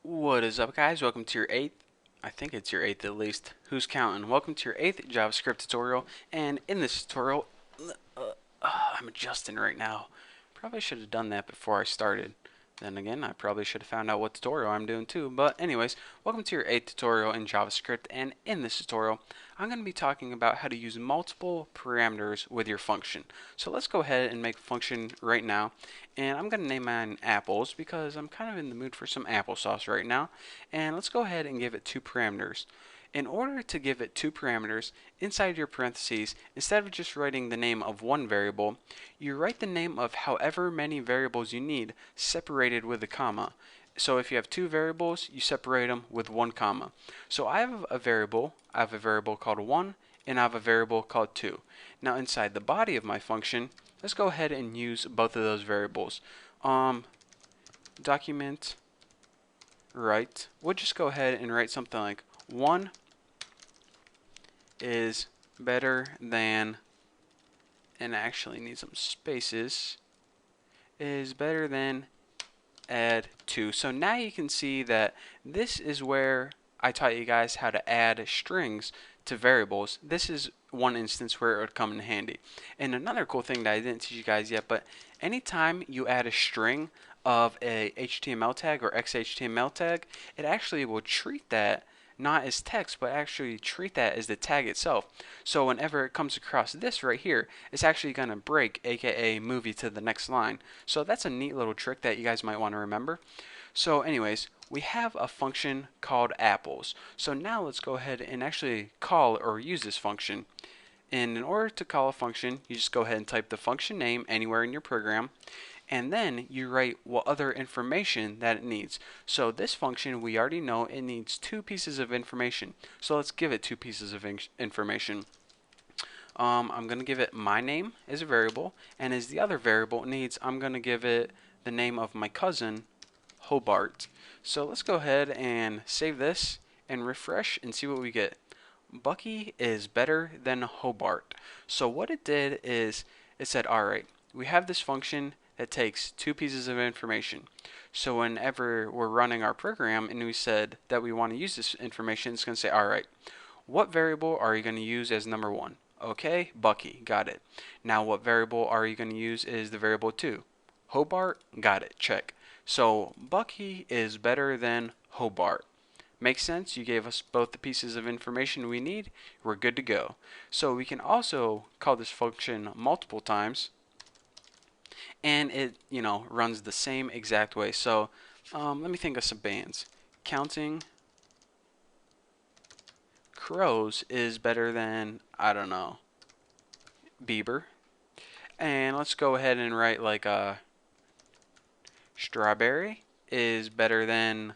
What is up, guys? Welcome to your I think it's your eighth at least. Who's counting? Welcome to your eighth JavaScript tutorial. And in this tutorial, I'm adjusting right now. Probably should have done that before I started. Then again, I probably should have found out what tutorial I'm doing too. But anyways, welcome to your eighth tutorial in JavaScript. And in this tutorial, I'm going to be talking about how to use multiple parameters with your function. So let's go ahead and make a function right now. And I'm going to name mine apples because I'm kind of in the mood for some applesauce right now. And let's go ahead and give it two parameters. In order to give it two parameters, inside your parentheses, instead of just writing the name of one variable, you write the name of however many variables you need, separated with a comma. So if you have two variables, you separate them with one comma. So I have a variable called 1, and I have a variable called 2. Now inside the body of my function, let's go ahead and use both of those variables. Document write. We'll just go ahead and write something like 1 is better than, and actually need some spaces, is better than add 2. So now you can see that this is where I taught you guys how to add strings to variables. This is one instance where it would come in handy. And another cool thing that I didn't teach you guys yet, but anytime you add a string of a HTML tag or XHTML tag, it actually will treat that not as text, but actually treat that as the tag itself. So whenever it comes across this right here, it's actually going to break, aka move you to the next line. So that's a neat little trick that you guys might want to remember. So anyways, we have a function called apples. So now let's go ahead and actually call or use this function. And in order to call a function, you just go ahead and type the function name anywhere in your program, and then you write what other information that it needs. So this function, we already know it needs two pieces of information. So let's give it two pieces of information. I'm going to give it my name as a variable, and as the other variable it needs, I'm going to give it the name of my cousin, Hobart. So let's go ahead and save this and refresh and see what we get. Bucky is better than Hobart. So what it did is it said, alright, we have this function that takes two pieces of information. So whenever we're running our program and we said that we want to use this information, it's going to say, alright, what variable are you going to use as number 1? Okay, Bucky, got it. Now what variable are you going to use is the variable 2? Hobart, got it, check. So Bucky is better than Hobart. Makes sense, you gave us both the pieces of information we need, we're good to go. So we can also call this function multiple times, and it, runs the same exact way. So let me think of some bands. Counting Crows is better than, I don't know, Bieber. And let's go ahead and write like a Strawberry is better than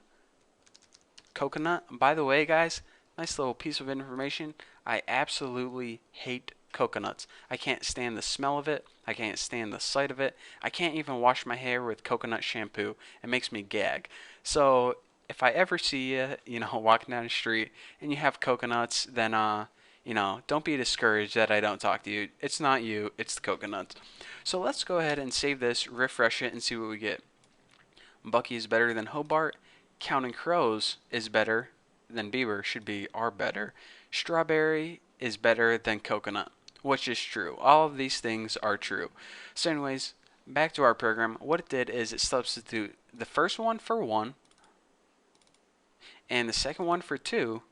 coconut. By the way, guys, nice little piece of information. I absolutely hate coconuts. I can't stand the smell of it. I can't stand the sight of it. I can't even wash my hair with coconut shampoo. It makes me gag. So if I ever see you, walking down the street and you have coconuts, then don't be discouraged that I don't talk to you. It's not you, it's the coconuts. So let's go ahead and save this, refresh it, and see what we get. Bucky is better than Hobart. Counting Crows is better than Bieber, should be are better. Strawberry is better than coconut, which is true. All of these things are true. So anyways, back to our program. What it did is it substituted the first one for 1 and the second one for 2,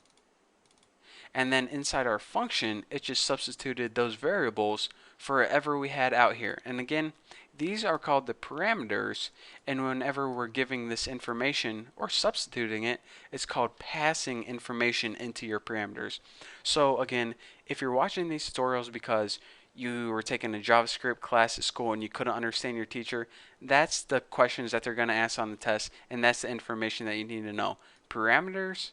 and then inside our function it just substituted those variables for whatever we had out here. And again, these are called the parameters, and whenever we're giving this information or substituting it, it's called passing information into your parameters. So again, if you're watching these tutorials because you were taking a JavaScript class at school and you couldn't understand your teacher, that's the questions that they're going to ask on the test, and that's the information that you need to know. Parameters,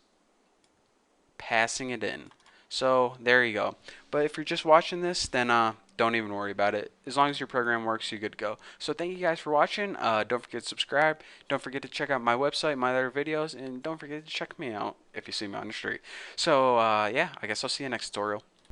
passing it in. So there you go. But if you're just watching this, then don't even worry about it. As long as your program works, you're good to go. So thank you guys for watching. Don't forget to subscribe. Don't forget to check out my website, my other videos, and don't forget to check me out if you see me on the street. So yeah, I guess I'll see you next tutorial.